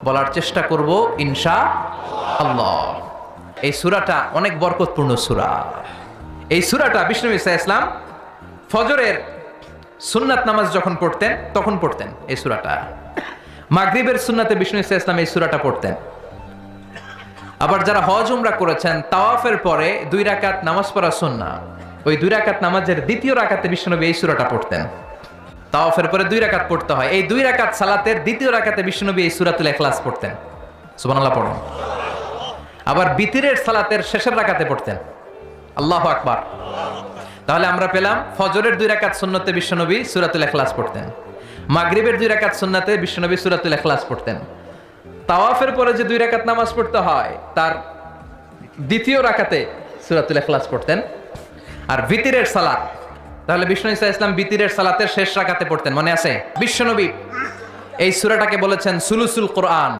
বলার চেষ্টা করব ইনশাআল্লাহ। এই সূরাটা অনেক বরকতপূর্ণ সূরা। এই সূরাটা বিষ্ণু ঈসা ইসলাম ফজরের সুন্নাত নামাজ যখন পড়তেন তখন পড়তেন এই সূরাটা। মাগরিবের সুন্নাতে বিষ্ণু ঈসা ইসলাম এই সূরাটা পড়তেন। আবার যারা হজ উমরা করেছেন তাওয়াফের পরে 2 রাকাত নামাজ পড়া সুন্নাহ, ওই 2 রাকাত নামাজের দ্বিতীয় রাকাতে বিষ্ণুনবী এই সূরাটা পড়তেন। তাওয়াফের পরে 2 রাকাত পড়তে হয়, এই 2 রাকাত সালাতের দ্বিতীয় রাকাতে বিষ্ণুনবী এই সূরাতুল ইখলাস পড়তেন। সুবহানাল্লাহ পড়ুন। আবার বিতিরের সালাতের শেষের রাকাতে পড়তেন। আল্লাহু আকবার। তাহলে আমরা পেলাম ফজরের 2 রাকাত সুন্নতে বিষ্ণুনবী সূরাতুল ইখলাস পড়তেন, মাগরিবের 2 রাকাত সুন্নাতে বিষ্ণুনবী সূরাতুল ইখলাস পড়তেন। তাওয়াফের পরে যে 2 রাকাত নামাজ পড়তে হয় তার দ্বিতীয় রাকাতে সূরাতুল ইখলাস পড়তেন। আর বিতিরের সালাত, তাহলে বিষ্ণু ঈসা ইসলাম বিতিরের সালাতের শেষ রাকাতে পড়তেন, মনে আছে? বিশ্বনবী এই সূরাটাকে বলেছেন সুলুসুল কোরআন।